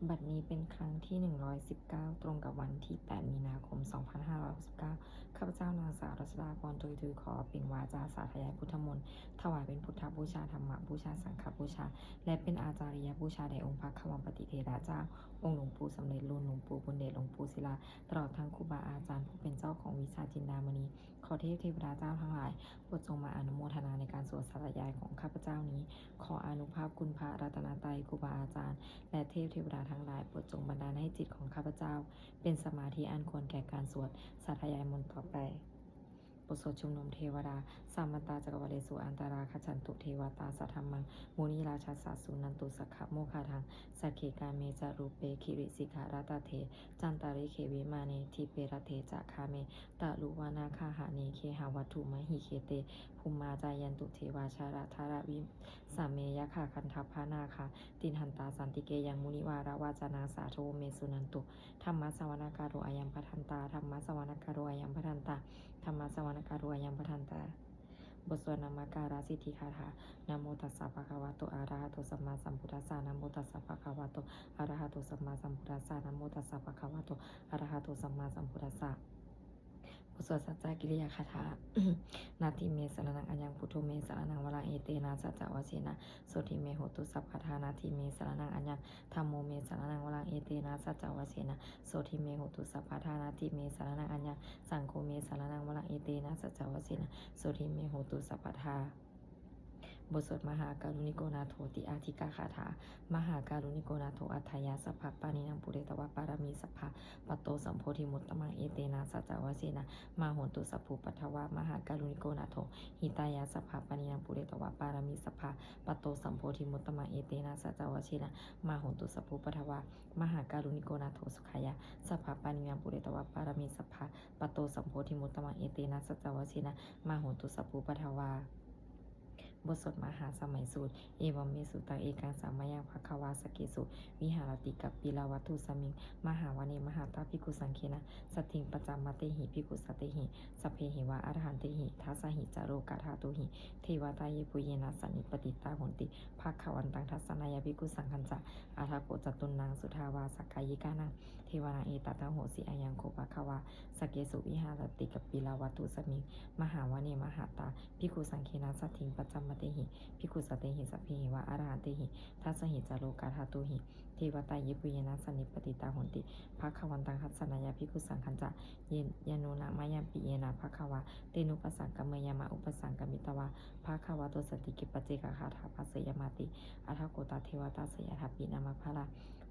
บัดนี้เป็นครั้งที่119ตรงกับวันที่8มีนาคม2569ข้าพเจ้านางสาวรัชดาพรตุยตุยขอเป็นวาจาสาธยายพุทธมนต์ถวายเป็นพุทธบูชาธรรมบูชาสังฆบูชาและเป็นอาจาริยบูชาแด่องค์พระขวัมปฏิเทระเจ้าองค์หลวงปู่สำเร็จรุ่นหลวงปู่บุญเดชหลวงปู่ศิลาตลอดทั้งครูบาอาจารย์ผู้เป็นเจ้าของวิชาจินดามณีขอเทพเทวดาเจ้าทั้งหลายโปรดจงมาอนุโมทนาในการสวดสาธยายของข้าพเจ้านี้ขออานุภาพคุณพระรัตนตรัยครูบาอาจารย์และเทพเทวดาทั้งหลายโปรดจงบันดาลให้จิตของข้าพเจ้าเป็นสมาธิอันควรแก่การสวดสาธยายมนต์ต่อไปบทสวดชุมนุมเทวดาสามัตตาจักรวาเลสุอันตราคชันตุเทวตาสัทธรรมังมุนีราชาสัสสุนันตุสักขะโมคาทังสักเขกาเมจารูเปคิริสิกขาราตเทจันตาริเควิมาเนทิเปรเทจะคาเมตะลุวานาคาหาเนเคหาวัตถุมหิเคเตภูมิมาจายันตุเทวาชาราธาราวิสามเมยะขาคันทัพพานาคาตินหันตาสันติเกยังมุนิวาราวาจานาสาโทเมสุนันตุธรรมะสวนาการโรอายัมปทันตาธรรมะสวนาการโรอายัมปทันตาธรรมะสวนาการโรอายัมปทันตาบทสวดนามาการาสิทธิคาถานะโมตัสสะภะคะวะโตอะระหะโตสัมมาสัมพุทธัสสะนะโมตัสสะภะคะวะโตอะระหะโตสัมมาสัมพุทธัสสะนะโมตัสสะภะคะวะโตอะระหะโตสัมมาสัมพุทธัสสะบทสวดสัจจกิริยาคาถา นาทิเมสรนังอัญญังพุทโธเมสรนังวรังเอเตนะสัจจวเชนะโสทิเมโหตุสัพพทานาทิเมสรนังอัญญังธัมโมเมสรนังวรังเอเตนะสัจจวเชนะโสทิเมโหตุสัพพทานาทิเมสรนังอัญญังสังโฆเมสรนังวรังเอเตนะสัจจวเชนะโสทิเมโหตุสัพพทาบทสวดมหาการุณิโกนาโถติอาทิกาคาถามหาการุณิโกนาโถอัฏฐยาสัพพปานินังปุเรตวะปารมีสัพพะปัตโตสัมโพธิมุตตมังเอเตนะสัจจวเสนะมาโหตุสัพพุปัทวะมหาการุณิโกนาโถหิตายาสัพพปานินังปุเรตวะปารมีสัพพะปัตโตสัมโพธิมุตตมังเอเตนะสัจจวเสนะมาโหตุสัพพุปัทวะมหาการุณิโกนาโถสุขายาสัพพปานินังปุเรตวะปารมีสัพพะปัตโตสัมโพธิมุตตมังเอเตนะสัจจวเสนะมาโหตุสัพพุปัทวาบทสวดมหาสมัยสูตรเอวัมเมสุตังเอกังสามายังภควาสเกสุวิหารติกับปิลาวัตถุสมิงมหาวานีมหาตาภิกขุสังเคนะสัตถิงปจามเตหิภิกขุสัตเตหิสัพเพหิวะอรหันเตหิทัสสหิจารุกาธาตุหิเทวตาเยปุเยนะสันนิปติตาหนติภาควันตังทัสสนายภิกขุสังคัญจะอาทาโกจตุนังสุทาวาสักกายิกานังเทวานังเอตตังโหสิอายังโคภควาสเกสุวิหารติกับปิลาวัตถุสมิงมหาวานีมหาตาภิกขุสังเคนะสัตถิงปจามเตหิภิกขุสัตเตหิสัพเพหิวะอรหันเตหิทัสสหิจาโรกาธาตุหิเทวตาเยปุเยนะสันนิปติตาหนติภควันตังทัสสนายภิกขุสังคัญจะเยยโนนะมายัมปิเยนะภควาเตนุปสังกเมยมะอุปสังกมิตวาภควาโตสติกิปเจกคาถาภัสสยมาติอัทโกตาเทวตาสยทัพปินามภารา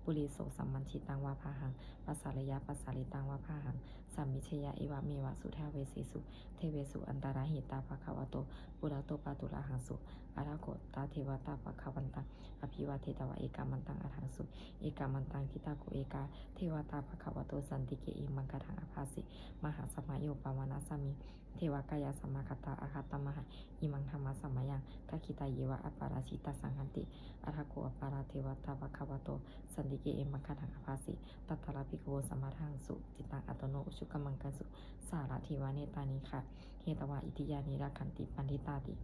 ปุริโสสัมมันชิตังวาภาหังปัสสารยาปัสสาริตังวาภาหังสัมมิชยาเอวะเมวะสุทาเวสีสุเทเวสุอันตาราหิตาภควโตปุระโตปาตุลาหังสุอาราโกตาเทวตาภควันตังอภิวาเทตวะเอกามันตังอาหังสุเอกามันตังทิตาโกเอกาเทวตาภควโตสันติเกอิมังคทังอภาสิมหาสมัยโยปวานาสามิเทวกายาสมมาคตาอาคตมหาอิมังธรรมะสมัยยังทักขิตาเยวะอปาราชิตาสังหันติอาราโกอปาราเทวตาภควโตสันติเกอิมังคทังอภาสิตัตถะภิกขโวสมมาทังสุจิตังอัตโนอุชุกมังกันสุสาระทิวาเนตานิค่ะเฮตวะอิทิยานิรักขันติปันทิตาติ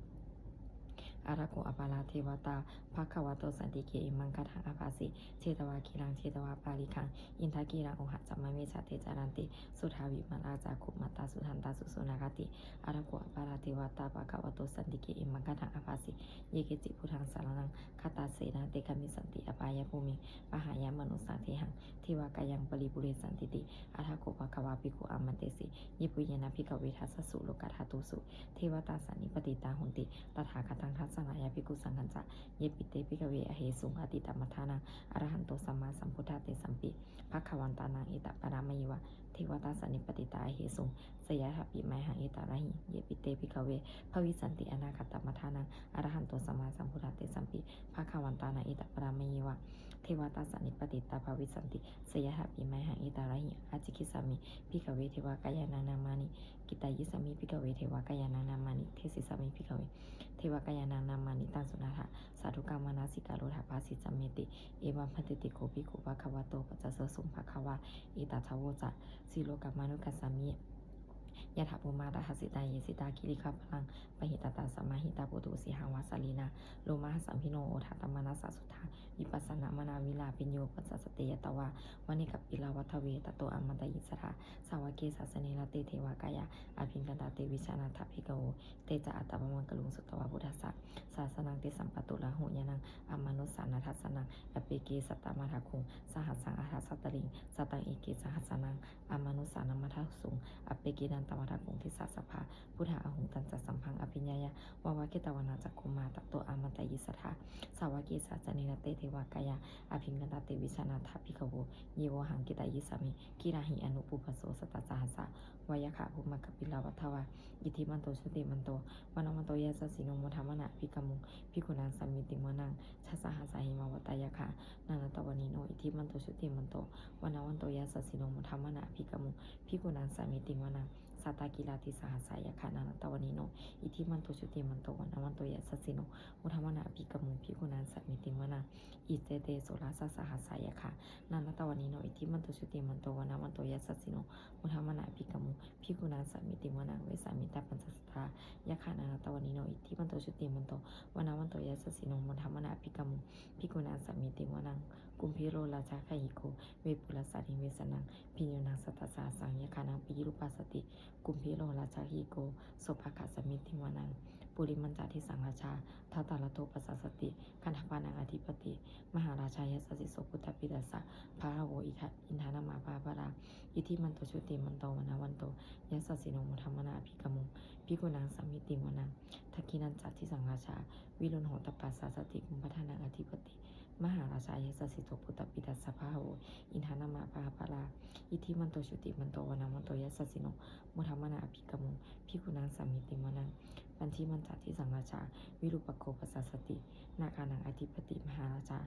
อาราโกอปาราเทวตาภควโตสันติเกอิมังคทังอภาสิเชตวาคีรังเชตวาปาลิคังอินทากีรังโอหัจจามเมชาเตจารันติสุทาวิมาราจาคุมาตาสุทันตาสุสุนาคติอาราโกอปาราเทวตาภควโตสันติเกอิมังคทังอภาสิเยเกจิพุทธังสารนังคตาเสนาเตกามิสันติอปายภูมิปหายามนุสังเทหังเทวากายังปริปุเรสันติติอาราโกภควาภิกขุอามันเตสิยิปุเยนะภิกขเวทัสสสุโลกัฏฐาตุสุเทวตาสันนิปติตาหนติตถาคตังทัสสนายภิกขุสังคัญจะเยปิเตภิกขเวอเหสุงอติตมัฏฐานังอรหันโตสัมมาสัมพุทธาเตสัมปิภควันตานังเอตปรามัยวะเทวตาสันนิปติตาอเหสุงสยทัพปิไมหังเอตระหิเยปิเตภิกขเวภวิสันติอนาคตมัฏฐานังอรหันโตสัมมาสัมพุทธาเตสัมปิภควันตานังเอตปรามัยวะเทวตาสันนิปติตาภวิสันติสยทัพปิไมหังเอตระหิอาจิกิสามิภิกขเวเทวกายานานามานิกิตายิสามิภิกขเวเทวกายานานามานิเทศิสามิภิกขเวเทวกายานานามานิตังสุนาถะสาธุกรรมนาสิกาโรธาภาสิจัมเมติเอวัมพันติติโกภิกขุภควโตปัจจสสุภควาอิตาทาวโวจะสิโลกัมมานุกัสสามิ ยะถาภูมาตาหสิตาเยสิตาคิริคาพลังปหิตตาสัมมาหิตาปุตุสีหังวาสลีนาโลมาหสัมพิโนโอทาตมานาสสุทธาวิปัสสนามนาวิลาปิญโยปัสสสติยตวาวันนี้กับปิลาวัทเวตโตอมตะยิสราสาวเกศาสเนลเตเทวากายาอภิงกันตาเตวิชานาถภิกโวเตจะอัตตะมังกลุงสุตวาพุทธัสสะศาสนังติสัมปตุลาหุยานังอมนุสสานาทัสสนังอเปเกสัตตมาทาคุงสหัสสังอาทัสสตลิงสตังเอเกสหัสสนังอมนุสสานามัทสุงอเปเกดันตมาทาคุงทิสัสสภาพุทธาอหุงตันจัสัมพังอภิญญายาวาวาเกตวนาจักคุมาตโตอมตะยิสธาสาวเกศาสเนลเตเทวากายาอภิงกันตาเตวิชานาถภิกโวเยวหังกิตายิสามิกิราหิอนุปุปโสสตัสสหัสสะวายขาภูมกัปปิลาวัทวาอิทิมันโตชุติมันโตวันมันโตยะสสิโนมุธรรมนะภิกมุงภิกุนังสัมมิติมนังชะสหัสหิมาวตายะขานันตวนิโนอิทิมันโตชุติมันโตวันมันโตยะสสิโนมุธรรมนะภิกมุงภิกุนังสัมมิติมนังสัตตกิลาติสหัสายะขานันตวนิโนอิทิมันโตชุติมันโตวันมันโตยะสสิโนมุธรรมนะภิกมุงภิกุนังสัมมิติมนังอิเตเตโสราสสหัสายะขานันตวนิโนอิทิมันโตชุติมันโตวันมันโตยะสสิโนมุธรรมนะภิกมุงภิกุนังสัมมิติมนังเวสามิตาปัญจสทายะขานันตวนิโนอิทิมันโตชุติมันโตวันมันโตยะสสิโนมุธรรมนะภิกมุงภิกุนังสัมมิติมนังกุมพิโรราชาขยิโกเวปุลสัติเวสนังพิญโยนังสัตตสาสังยะขานังปิยิรุปัสสติกุมพิโรราชาหิโกโสภะสัมมิติมนังปุริมันจาทิสังราชาทัตตาลโตปัสสสติคันธปานังอธิปติมหาราชายสสิโสพุทธปิตัสสะภาโวอินทานามาปาปาราอิทิมันโตชุติมันโตวันโตยะสสิโนมุธรรมนาภิกมุงภิกุนังสัมมิติมนังทักขินันจัตทิสังราชาวิรุณโหตปัสสสติกุมปทานังอธิปติมหาราชายสสิโสพุทธปิตัสสะภาโวอินทานามาปาปาราอิทิมันโตชุติมันโตวันโตยะสสิโนมุธรรมนาภิกมุงภิกุนังสัมมิติมนังปัญชีมันจัตทิสังราชาวิรุปโคปัสสสตินาคานังอธิปติมหาราชา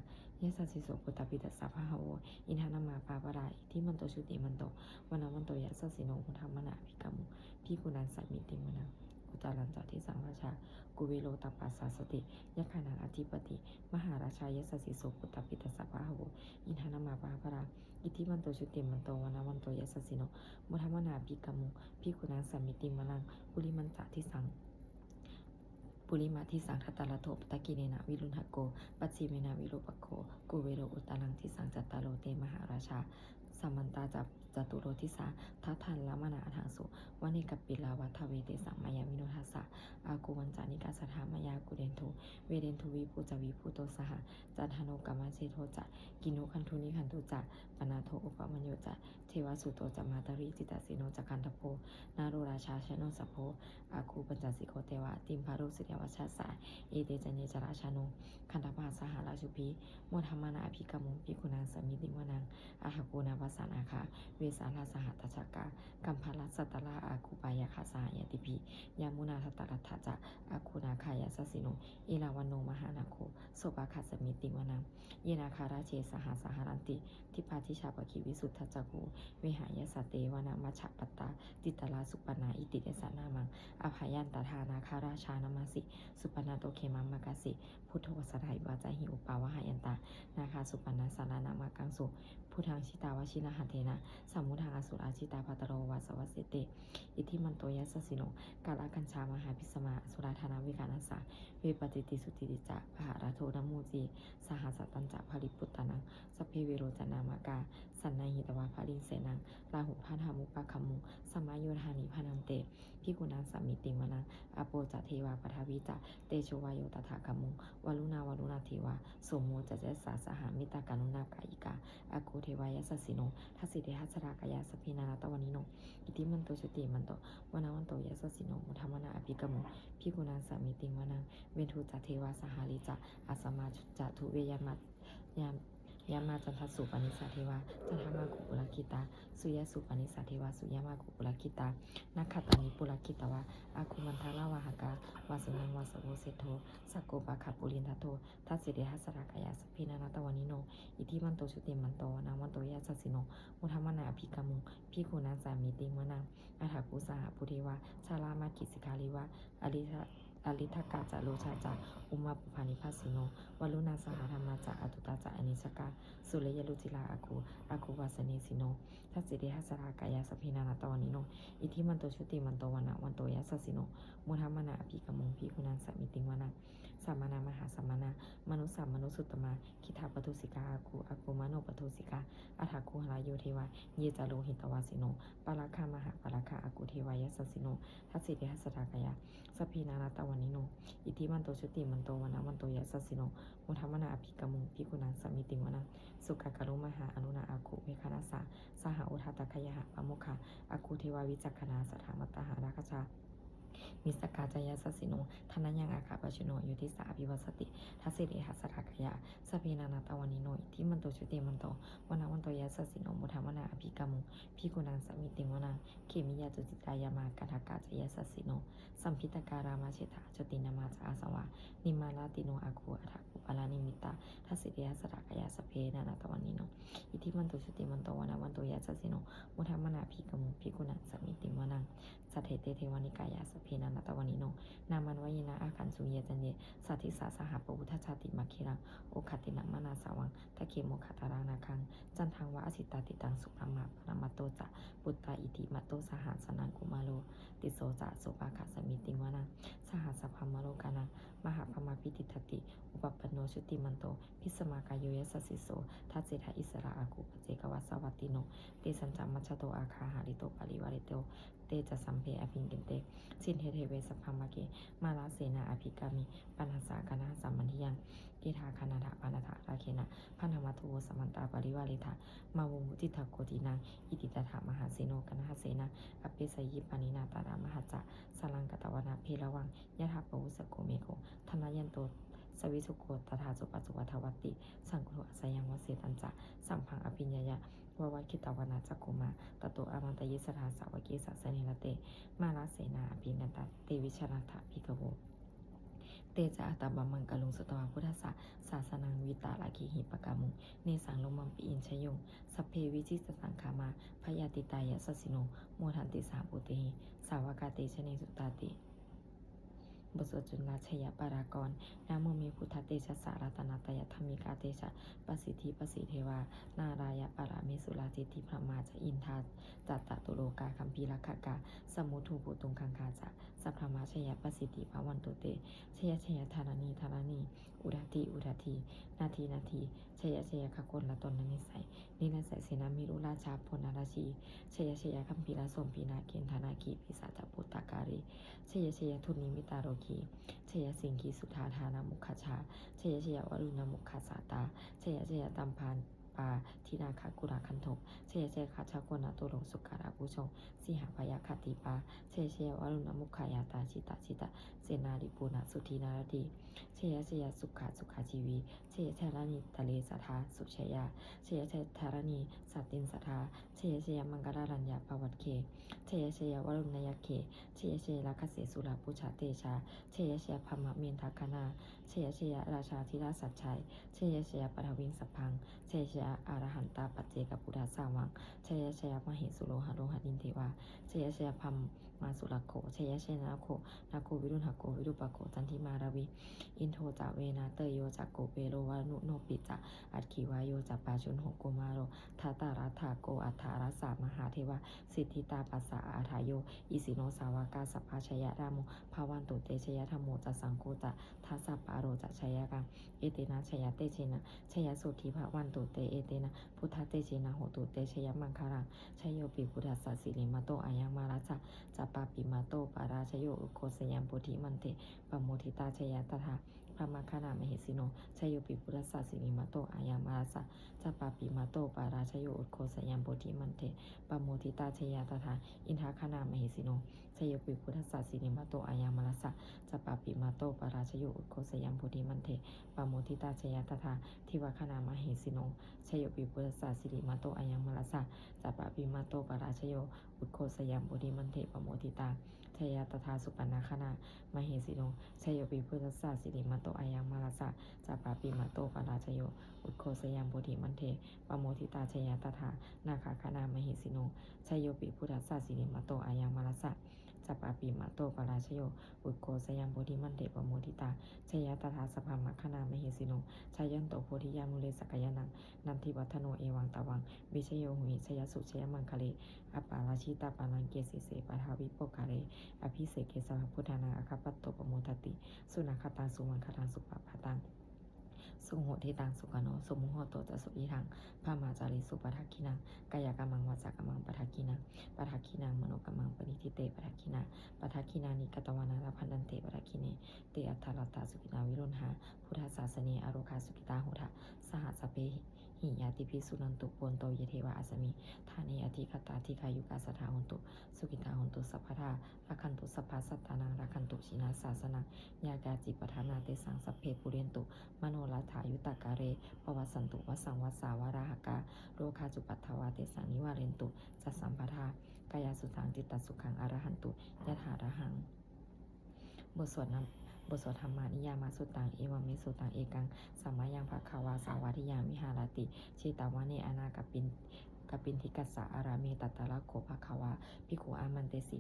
ยะสสิโสพุทธปิตัสสะภาโวอินทานามาปาปาราอิทิมันโตชุติมันโตวันโตยะสสิโนมุธรรมนาภิกมุงภิกุนังสัมมิติมนังอุจารัญจัตทิสังราชากุเวโลตปัสสสติยะขานังอธิปติมหาราชายสสิโสพุทธปิตัสสะภาโวอินทานามาปาปาราอิทิมันโตชุติมันโตวันโตยะสสิโนมุธรรมนาภิกมุงภิกุนังสัมมิติมนังปุริมันจัตทิสังปุริมาทิสังทัตตาลโทปตะกิเนนะวิรุณหโกปัจฉิเมนะวิโรปโคกุเวโรอุตตรังทิสังจัตตาโลเตมหาราชาสัมมันตาจับจตุโรทิสาทัทันละมนาทังสุวันนี้กับปิลาวัทเวเตสังมายามิโนทัสสะอากูวันจานิกาสถามายากุเดนทุเวเดนทุวิภูจวิภูโตสหจันทโนกัมมเชโทจะกินุคันทุนิคันตุจะปนาโทอุปมัญโยจะเทวสุโตจะมาตริจิตาสิโนจะคันทโพนาโรราชาชโนสัพโพอาคูปัญจสิโกเทวะติมพารุสิเทวชาสาเอเตจันเนจราชานุคันธปาสหราชุพีโมธรรมนาอภิกมุงภิกุนังสัมมิติมนังอาหกูนาภาษานาคาเวสาลาสหัตถกากัมพาลสัตตลาอาคูปายาคาสายติพียามุนาทัตตรัตถะจะอาคูนาคายาสสิโนเอลาวันโนมหานาโคโสภาคาสมิติมนังเยนาคาราเชสหาสหรันติทิพาทิชาปกิวิสุทธจักูเวหายสเตวนามัชฌปตตาติตลาสุปนาอิติเดสานามังอภัยันตทานาคาราชานามาสิสุปนาโตเคมัมมากาสิพุทโธวสถายวาจาหิอุปาวะหายันตานาคาสุปนาสารานามากังสุพุทธังชิตาวชินาหเทนะสัมมุทังอสุราชิตาภัตโรวาสวัสเตอิทิมันโตยะสสิโนกาลกัญชามหาพิสมาอสุราธานาวิกานัสสะเวปติติสุติติจะพหราโทนมูจีสหัสตัญจะภริปุตตานังสเพเวโรจนามากาสันนาหิตวาภารินเสนังลาหุพาธามุปะคัมมุสมาโยธานิพานันเตพิกุนังสัมมิติมนังอโปจะเทวาปทาวิจะเตโชวายโยตถาคัมมุวลุนาวลุนาเทวาสมโมจะเจสาสหามิตากานุนากาอิกาอากูเทวายสสิโนทัสสิเดหัสรากายาสพินานาตวานิโนอิติมันโตชุติมันโตวันโตยสสิโนมุธรรมนาอภิกมุพิกุนังสัมมิติมนังเวนทุจะเทวาสหาริจะอาสมาจะทุเวยามัตยามาจันทสุปนิสาเทวาจันทมากุปุลกิตาสุยสุปนิสาเทวาสุยามากุปุลกิตานักขตานิปุลกิตาวาอาคุมันทาลาวาหกาวาสุนังวาสโวเสโทสักโกปะขับปุรินทโททัสสิเดหัสรากายาสพินานาตวานิโนอิทิมันโตชุติมันโตนาวันโตยะสสิโนมุธรรมนาอภิกมุงพิกุนังสามิติมนังอัฏฐกุสหปุเทวาชาลามากิสิกาลิวาอริ ลลิทกาจะโลชาจะอุมาปุพานิพัสสิโนวลุนาสหธรรมาจะอตุตาจะอนิสกาสุเลยลุจิลาอากูวาสเนสิโนทัสสิเดหัสรากายาสพินานาตวนิโนอิทิมันโตชุติมันโตวนะวันโตยัสสสิโนมุทัมมนาอภิกมุงภิกุนันสมิติงวนะสัมมนามหาสัมมนามนุสัมมนุสุตตมาคิทาปทุสิกาอากูมโนปทุสิกาอัฏฐคูหลายโยเทวาเยจาโลหิตวาสิโนปาราคามหาปาราคาอากูเทวายัสสสิโนทัสสิเดหัสรากายาสพินานาตวนิโนอิทิมันโตชุติมันโตวนะวันโตยัสสสิโนมุทัมมนาอภิกมุงภิกุนันสมิติงวนะสุขกะลุมหาอนุนาอากูเวคานาสาสหอุทาตคยหะปะโมคาอากูเทวาวิจักขณาสถามัตตหาราคชามิสกาจายาสสิโนทนัญญังอาคาปชิโนโยติสาภิวัสติทัสสิเดหัสรากายาสเพนานาตวานิโนอิทิมันโตชุติมันโตวนะวันโตยัสสสิโนมุทัมมนาอภิกมุงภิกุนันสมิติงวนะเขมิยาจุจิตายามากาทากาจายาสสิโนสัมพิตการามาเชตาจตินามาจาอาสวานิมาลาติโนอาคูอัฏฐกุปลานิมิตาทัสสิเดหัสรากายาสเพนานาตวานิโนอิทิมันโตชุติมันโตวนะวันโตยัสสสิโนมุทัมมนาอภิกมุงภิกุนันสมิติงวนะสัทเถเตเทวานิกายาสเพนานาตวานิโนนามันวายนาอาคันสุเยจันเยสัทธิสาสหปวุทธชาติมาคิรังโอคตินังมานาสาวังตะเขโมขตารังนาคังจันทังวะอสิตาติตังสุภมาปรมัตโตจะปุตตาอิติมัตโตสหัสนังกุมาโลติโสจะโสปาคะสมิติงวนังสหัสพัมมโลกานังมหาพมาพิติทติอุปปโนชุติมันโตพิสมากายโยยัสสิโสทัสเสทาอิสระอากุปเจกวัสสวัตติโนเตสัญจามัชโตอาคาหาริโตปาริวาริโตเตจะสัมเพอภิงเกนเตสินเทเทเวสัพพมะเกมาลาเสนาอภิกามิปัญหาสากนาสัมมันทิยังเกธาคณาถาปานาถาราเคนะพันธมัตุโวสมันตาปริวาริธามาวุมุติทาโกตินังอิติตถามหาเสโนกนาเสนาอเปสยิปานินาตารามหัจจะสลังกตวนาเพระวังยะถาปวุสโกเมโกธนายันโตสวิสุโกตถาสุปัสสุวัฏวัตติสังโฆอสยังวเสตัญจะสัมพังอภิญญายะววัคิตวนาจักกุมาตโตอามันตยิสถาสาวกิสัสเนลเตมาลาเสนาอภินันตเตวิชนาถาภิกขโวเตจะอัตตบัมมังกะลุงสุตวาพุทธะศาสนังวิตาลาคิหิปกามุงเนสังลมัมปิอินชยงสัพเพวิจิตสังขามาพยาติตายะสสิโนโมทันติสาปุเตหิสาวกาเตชเนสุตาติบทสวดจุลาชยปารากรนาโมมีพุทธเตชะสารัตนาตยธรรมิกาเตชะปสิทธิปสิเทวานารายะปาราเมสุลาจิติพระมาจะอินทาจัตตะตุโลกาคัมภีรคกาสมุทูปุตุงคังคาจะสัพพมาชยปสิทธิภวันตุเตชยธารานีอุดาทีนาทีชยขกลละตนนิสัยนินัสสยเสนามิรุราชาพลนาราชีชยคัมภีรสมปีนาเกณฑานาคีปิสาจปุตตาการีชยทุนิมิตาโรคีชยสิงคีสุธาธานามุขชาชยวรุณมุขสาตาชยตัมพานปาทินาคากุราคันทกชยคาชากนาตุลงสุการาภูชงสิหาพยาคติปาชยวรุณมุขายาตาชิตาเสนาริปูนาสุธีนารดีชยสุขาชีวีชยธารณีตะเลสัทธาสุชยาชยธารณีสัตตินสัทธาชยมังกรารัญญาปวัตเคชยวรุณยเขชยลักขเสสุราปุชาเตชาชยพมเมนทาคณาชยราชาธิราชสัจชัยชยปฐวิงสัพพังชยอรหันตาปัจเจกปุราสาวังชยมหิสุโลหะโลหะดินเทวาชยพัมมาสุรโขชยนาโคนาโควิรุณหโกวิรุปโกจันทิมาราวิอินโทจาเวนาเตโยจักโกเปโรวานุโนปิจะอัตขีวายโยจัปปาชุนหโกมาโรทาตารัฐาโกอัฏฐารัสสามหาเทวาสิทธิตาปัสสะอาทายโยอิสิโนสาวากาสัพพชยรามุภาวันตุเตชยธรรมโมจะสังโฆจะทัสสะปาโรจะชยกังเอเตนะชยเตเชนะชยสุธีภาวันตุเตเอเตนะพุทธเตเชนะโหตุเตชยมังคารังชยโยปิพุทธัสสะสิริมาโตอายังมารัสสะจัปปาปิมาโตปาราชโยอุโคสยัมปุถิมันเตปโมทิตาชยตถาพระมาคณามหิสิโนชยโยปิพุทธัสสะสิริมาโตอายังมารัสสะจัปปาปิมาโตปาราชโยอุโคสยัมปุถิมันเตปโมทิตาชยตถาอินทาคณามหิสิโนชยโยปิพุทธัสสะสิริมาโตอายังมารัสสะจัปปาปิมาโตปาราชโยอุโคสยัมปุถิมันเตปโมทิตาชยตถาทิวคณามหิสิโนชยโยปิพุทธัสสะสิริมาโตอายังมารัสสะจัปปาปิมาโตปาราชโยอุโคสยัมปุถิมันเตปโมทิตาชยตถาสุปนาคณามหิสิโนชยโยปิพุทธัสสะสิริมาโตอายังมารัสสะจัปปาปิมาโตปาราชโยอุโคสยัมปุถิมันเตปโมทิตาชยตถานาคาคณามหิสิโนชยโยปิพุทธัสสะสิริมาโตอายังมารัสสะจั จัปปาปิมะโตปราชโยอุตโกสยังโพธิมันเตปโมทิตาชยตถาสภามะขนามหิสิโนชายันโตโพธิยามุเลสกยานังนันทิวัฒโนเอวังตะวังวิชโยหุยชยสุชยมังคะเลอปาราชิตาปานังเกสิเสปะทาวิโปกาเรอภิเสกเกสะพุทธานังอคัปปตโตปโมทติสุนัขตังสุมังคตังสุปปะตังสุโหติตังสุกโนสมุโหโตจะสุอิทังพามาจาริสุปทักขินังกายกรรมังวาจากรรมังปทักขินังปทักขินังมโนกรรมังปณิทิเตปทักขินาปทักขินานิกตวานาลพันดันเตปทักขิเนเตอัตถลัตตาสุขินาวิรุณหาพุทธศาสเนอโรคาสุขิตาโหทะสหัสเปหิยาติภิสุนันตุปนโตเยเทวะอาสมิทาเนอธิคตาธิคายุกาสถาหุนตุสุขิตาหุนตุสัพพทาราคันตุสัพพสัตตานังราคันตุชินาศาสนังยากาจิปทานาเตสังสัพเพปุเรนตุมโนรัฐายุตตะกาเรปวัสสันตุวสังวัสสาวาราหกาโรคาจุปัฏฐาวาเตสังนิวาเรนตุจัสสัมปทากายาสุตังจิตตสุขังอรหันตุยะถาระหังบทสวดธรรมานิยามาสุตังเอวเมสุตังเอกังสัมมายังภะคะวาสาวาทิยามิหารติชิตาวะเนอนากัปปินทิกัสสะอาราเมตัตตะระโขภะคะวาภิกขุอามันเตสิ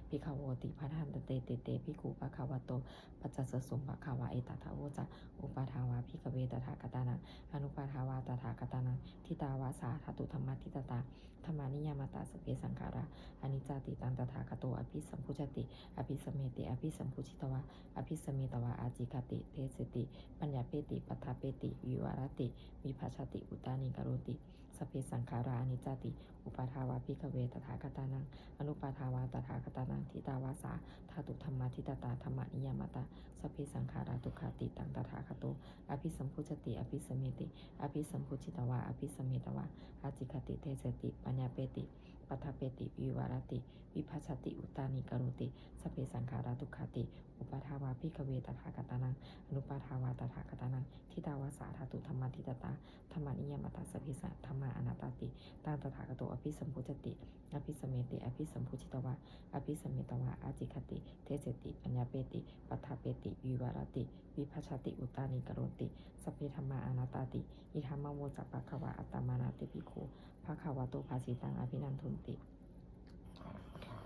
ภิกขโวติพัทธันตเตเตภิกขุภะคะวะโตปัจจสสุมภะคะวาเอตถาโวจะอุปาทาวาภิกขเวตถาคตานังอนุปาทาวาตถาคตานังทิตาวาสาธตุธรรมทิตตาธรรมานิยามตาสเปสังขาราอนิจจติตังตถาคโตอภิสัมพุจติอภิสเมติอภิสัมพุชิตวะอภิสมิตวะอาจิกติเทสติปัญญาเปติปัฏฐาเปติวิวารติวิภัชชติอุตานิกโรติสเปสังขาราอนิจจติอุปาทาวาภิกขเวตถาคตานังอนุปาทาวาตถาคตานังทิตาวาสาธาตุธรรมทิตตาธรรมนิยามตาสเปสังขาราทุกขติตังตถาคโตอภิสัมพุจติอภิสเมติอภิสัมพุชิตวะอภิสมิตวะอาจิกติเทสติปัญญาเปติปัฏฐาเปติวิวารติวิภัชชติอุตานิกโรติสเปสังขาราทุกขติอุปาทาวาภิกขเวตถาคตานังอนุปาทาวาตถาคตานังทิตาวาสาธาตุธรรมทิตตาธรรมนิยามตาสเปสังธรรมาอนัตติตังตถาคโตอภิสัมพุจติอภิสเมติอภิสัมพุชิตวะอภิสมิตวะอาจิคติเทสติปัญญาเปติปัฏฐาเปติวิวารติวิภัชชติอุตานิกโรติสเปธรรมาอนัตติอิธัมมโวจัปปะคะวะอัตตมานาติภิกขุภควโตภาสิตังอภินันทุนติ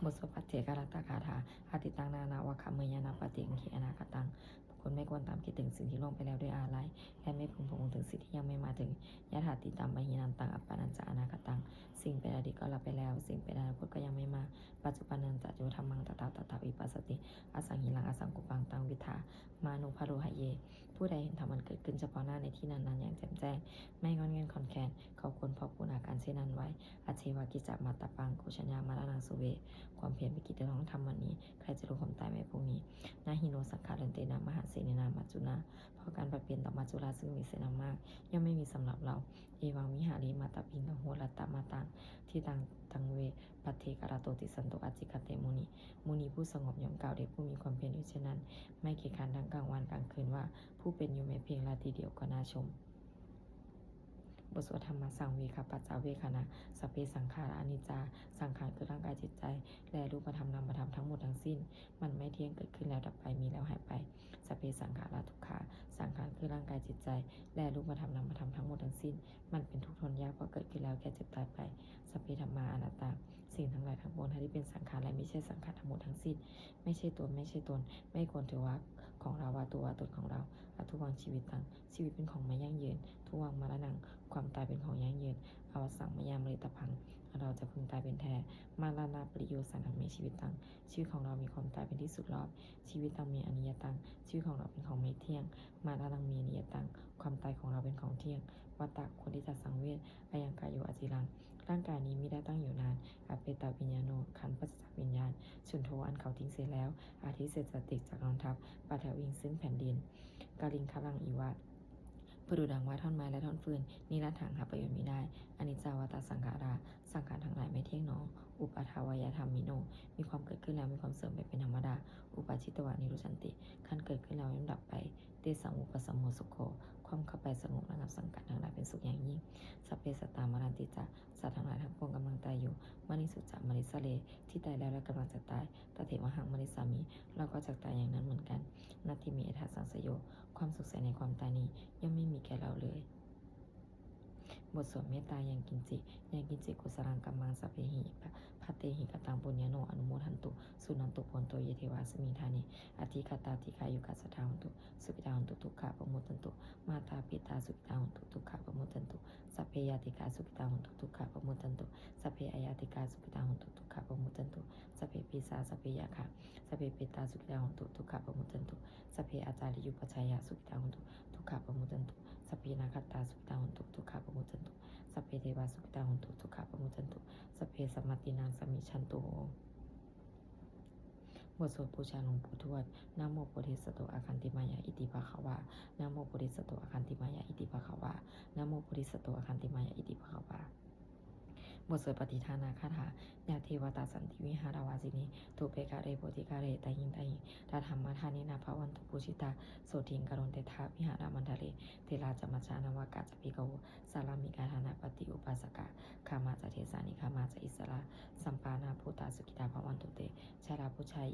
บทสวดปัจเจกรัตตคาถาอาติตังนานาวะคะเมยนาปฏิขิอนาคตังคนไม่ควรตามคิดถึงสิ่งที่ล่วงไปแล้วด้วยอาลัยและไม่พึงพะวงถึงสิ่งที่ยังไม่มาถึงยะถาติตัมปะหินันตังอัปปานัญจะอนาคตังสิ่งเป็นอดีตก็รับไปแล้วสิ่งเป็นอนาคตก็ยังไม่มาปัจจุบันนันจะโยธรรมังตถาวิปัสสติอสังหิลังอสังกุปังตังวิถามานุภโรหะเยผู้ใดเห็นธรรมมันเกิดขึ้นเฉพาะหน้าในที่นั้นๆอย่างแจ่มแจ้งไม่งอนเงินคอนแคนเขาควรพอปูนอาการเช่นนั้นไว้อาเชวากิจมาตปังโคชัญญามาลานังสุเวความเพียรเป็นกิจที่ต้องทำวันนี้ใครจะรู้ความตายไม่พรุ่งนี้นาฮิโนสังขารันเตนามหาเสนนามัจจุนาเพราะการปรับเปลี่ยนต่อมัจจุราซึ่งมีเสนามากย่อมไม่มีสำหรับเราเอวังวิหารีมาตาปิงกังโหรัตตมาตังที่ตังเวปัตเทกราโตติสันโตอจิกเตมุนีผู้สงบย่อมกล่าวเด็กผู้มีความเพียรอยู่เช่นนั้นไม่เกียจคร้านทั้งกลางวันกลางคืนว่าผู้เป็นอยู่แม้เพียงนาทีเดียวก็น่าชมบทสวดธรรมสังเวคปัจจาเวคณะสพเพสังขาราอนิจจาสังขารคือร่างกายจิตใจและรูปธรรมนามธรรมทั้งหมดทั้งสิ้นมันไม่เที่ยงเกิดขึ้นแล้วดับไปมีแล้วหายไปสพเพสังขาราทุกขาสังขารคือร่างกายจิตใจและรูปธรรมนามธรรมทั้งหมดทั้งสิ้นมันเป็นทุกข์ทนยากเพราะเกิดขึ้นแล้วแก่เจ็บตายไปสพเพธัมมาอนัตตาสิ่งทั้งหลายทั้งปวงที่เป็นสังขารและไม่ใช่สังขารทั้งหมดทั้งสิ้นไม่ใช่ตัวไม่ใช่ตนไม่ควรถือว่าของเราว่าตัวว่าตนของเราทุวังชีวิตตังชีวิตเป็นของไม่ยั่งยืนทุวังมรณังความตายเป็นของยั่งยืนอวสังมยามฤตพังเราจะพึงตายเป็นแท้มาลานาปริโยสันมีชีวิตตังชีวิตของเรามีความตายเป็นที่สุดรอบชีวิตตังมีอนิยตังชีวิตของเราเป็นของไม่เที่ยงมาลานังมีอนิยตังความตายของเราเป็นของเที่ยงวัตตะคนที่จะสังเวชอายังกายโยอจิรังร่างกายนี้ไม่ได้ตั้งอยู่นานอาเปตาวิญญาโนขันธ์ปัจจวิญญาณสุนโทอันเขาทิ้งเสียแล้วอาทิเศษสติจากกองทัพปะแถวอิงซึ่งแผ่นดินกาลิงคลังอีวะประดุจดังว่าท่อนไม้และท่อนฟืนนิรันดร์หาประโยชน์มิได้อนิจจาวตาสังขาราสังขารทั้งหลายไม่เที่ยงหนออุปาทาวายธรรมมิโนมีความเกิดขึ้นแล้วมีความเสื่อมไปเป็นธรรมดาอุปาชิตวานิรุชันติขั้นเกิดขึ้นแล้วย่อมดับไปเตสังอุปสัมโมสุโขความเข้าไปสงบระงับสังกัดทั้งหลายเป็นสุขอย่างยิ่งสัพเพสัตตามรันติจะสัตว์ทั้งหลายทั้งปวงกำลังตายอยู่มณิสุจามณิสเลที่ตายแล้วและกำลังจะตายตเถมหังมณิสามีเราก็จะตายอย่างนั้นเหมือนกันนาทิมีเอธาสังสโยความสุขใสในความตายนี้ย่อมไม่มีแก่เราเลย บทสวดเมตตายังกินจิกุสลังกัมมังสัพเพหิพัตเตหิกตังปุญญโนอนุโมทันตุสุนันตุพนโตเยเทวาสมิธานิอธิคตาติกายุกัสสทาหุนตุสุขิตาหุนตุทุกขะปะมุตตันตุมาตาปิตาสุขิตาหุนตุทุกขะปะมุตตันตุสัพเพยาติกาสุขิตาหุนตุทุกขะปะมุตตันตุสัพเพอายาติกาสุขิตาหุนตุทุกขะปะมุตตันตุสัพเพปิสาสัพเพยาคะสัพเพปิตาสุขิตาหุนตุทุกขะปะมุตตันตุสัพเพอาจาริยุปชัยยะสุขิตาหุนตุทุกขะปะมุตตันตุสัพเพนาคตาสุขิตาหุนตุทุกขะปะมุตตันตุสัพเพเทวาสุขิตาหุนตุทุกขะปะมุตตันตุสัพเพสัมมตินังสมิชันตุบทสวดบูชาหลวงปู่ทวดนะโมโพธิสัตว์อาคันติมายาอิติภะคะวานะโมโพธิสัตว์อาคันติมายาอิติภะคะวานะโมโพธิสัตว์อาคันติมายาอิติภะคะวาบทสวดปฏิทานาคาถายาเทวตาสันติวิหารวาสินีตุเปกาเรโพธิกาเรตาหิงตาธรรมทานินาภวันตุปูชิตาโสทิงกรุณเตถาวิหารามันทะเลเทราจมัจจานวากาจปิโกสารามิกาธานาปฏิอุปาสกาคามาจเทสานิคามาจอิสระสัมปานาภูตาสุกิตาภวันตุเตชาราพุชัย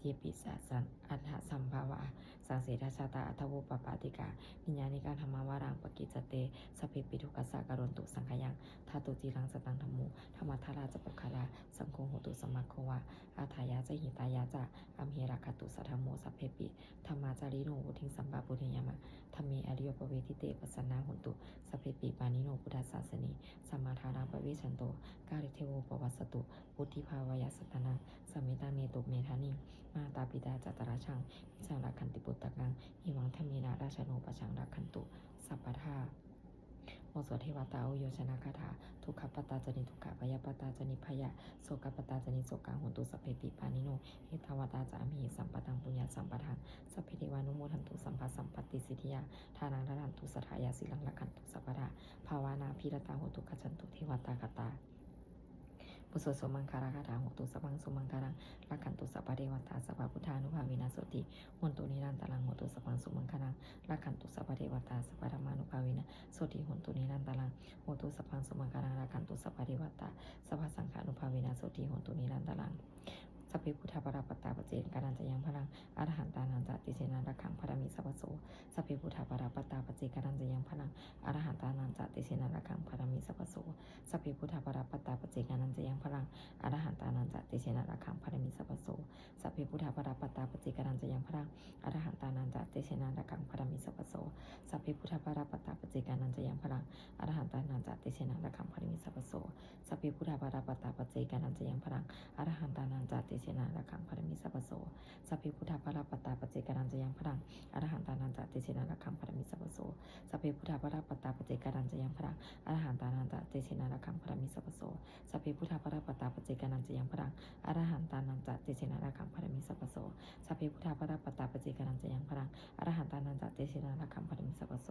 เยปิสาสันอัฏฐสัมภาวะสังเสทชาตาอัทโวปปาติกาวิญญาณิการธรรมวารังปกิจเตสเพปิทุกัสสะกรุณตุสังขยังธาตุจีรังสตังธรรมูธรรมทาราจปุคาราสังโฆโหตุสมัคโควาอาทายาจหิตายาจาอัมเหราคตุสัทธโมสัพเพปิธรรมาจาริโนวุทิงสัมปาปุถิยามะธรรมีอริยปเวทิเตปัสสนาหุนตุสัพเพปิปานิโนพุทธศาสนีสัมมาทารังปเวชันโตกาลิเทโวปวัสสตุปุถิภาวายาสตนังสมิตังเนตุเมธานิมาตาปิตาจัตตราชังวิจังรักขันติปุตตะกังหิวังธรรมีนาราชโนปชังรักขันตุสัพพทาโมสวเทวตาโอโยชนะคาถาทุกขปตาจนิทุกขพยาปตาจนิพยาโสกปตาจนิโสกังหุนตุสัพเพปิปานิโนเอทาวตาจามิสัมปตังปุญญาสัมปทังสัพเพเทวานุโมทันตุสัมปัสสัมปติสิทธิยาทานังทันตุสัทธายาสิลังรักขันตุสัพพทาภาวนาพิรตาโหตุขจันตุเทวตาคตาบุษสมังคาราคาถาโหตุสัพพังสุมังคารังรักขันตุสัพพะเทวตาสัพพะพุทธานุภาเวนะโสติหุนตุนิรันตรังโหตุสัพพังสุมังคารังรักขันตุสัพพะเทวตาสัพพะธรรมานุภาเวนะโสติหุนตุนิรันตรังโหตุสัพพังสุมังคารังรักขันตุสัพพะเทวตาสัพพะสังฆานุภาเวนะโสติหุนตุนิรันตรังสัพเพพุทธปราปตตาปเจนการันจะยังพลังอรหันตานันจะติเสนารักขังพระมิสัพพโสสัพเพพุทธปราปตตาปเจการันจะยังพลังอรหันตานันจะติเสนารักขังพระมิสัพพโสสัพเพพุทธปราปตตาปเจการันจะยังพลังอรหันตานันจะติเสนารักขังพระมิสัพพโสสัพเพพุทธปราปตตาปเจการันจะยังพลังอรหันตานันจะติเสนารักขังพระมิสัพพโสสัพเพพุทธปราปตตาปเจการันจะยังพลังอรหันตานันจะติเสนารักขังพระมิสัพพโสสัพเพพุทธปราปตตาปเจการันจะยังพลังอรหันตานันจะติเสนารักขังพระมิสัพพโสสัพเพพุทธปราปตตาปเจการันจะยังพลังอรหันตานันจะติเสนารักขังพระมิสัพพโสสัพเพพุทธปราปตตาปเจการันจะยังพลังอรหันตานันจะติเสนารักขังพระมิสัพพโสสัพเพพุทธปราปตตาปเจการันจะยังพลังอรหันตานันจะติเสนารักขังพระมิสัพพโสสัพเพพุทธปราปตตาปเจการันจะยังพลังอรหันตานันจะติเสนารักขังพระมิสัพพโส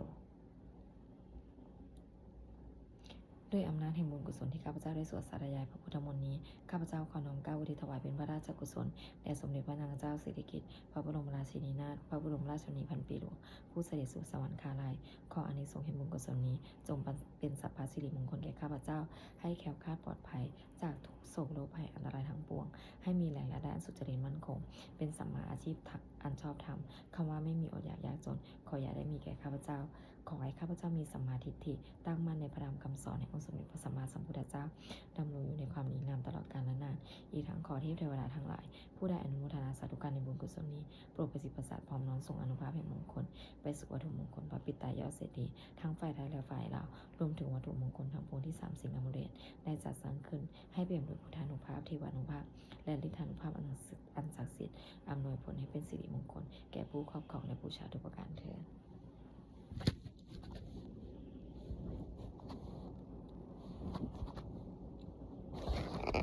ด้วยอำนาจแห่งบุญกุศลที่ข้าพเจ้าได้สวดสาธยายพระพุทธมนต์นี้ข้าพเจ้าขอน้อมเกล้าอุทิศถวายเป็นพระราชกุศลแด่สมเด็จพระนางเจ้าสิริกิติ์พระบรมราชินีนาถพระบรมราชชนนีพันปีหลวงผู้เสด็จสู่สวรรคาลัยขออานิสงส์แห่งบุญกุศลนี้จงเป็นสัพพสิริมงคลแก่ข้าพเจ้าให้แคล้วคลาดปลอดภัยจากทุกโศกโรคภัยอันตรายทั้งปวงให้มีแหล่งรายได้อันสุจริตมั่นคงเป็นสัมมาอาชีพอันชอบธรรมคำว่าไม่มีอดอยากยากจนขออย่าได้มีแก่ข้าพเจ้าขอให้ข้าพเจ้ามีสัมมาทิฏฐิตั้งมั่นในพระธรรมคำสอนแห่งองค์สมเด็จพระสัมมาสัมพุทธเจ้าดำรงอยู่ในความดีงามตลอดกาลนานอีกทั้งขอเทพเทวดาทั้งหลายผู้ได้อนุโมทนาสาธุการในบุญกุศลนี้โปรดประสิทธิ์ประสาทพร้อมน้อมส่งอนุภาพแห่งมงคลไปสู่วัตถุมงคลพระปิตายอดเศรษฐีทั้งฝ่ายไทยและฝ่ายลาวรวมถึงวัตถุมงคลทั้งปวงที่3สิ่งอมุเรศได้จัดสร้างขึ้นให้เป็นด้วยพุทธานุภาพเทวานุภาพและฤทธานุภาพอันศักดิ์สิทธิ์อำนวยผลให้เป็นสิริมงคลแก่ผู้ครอบครองและบูชาทุกประการเถิด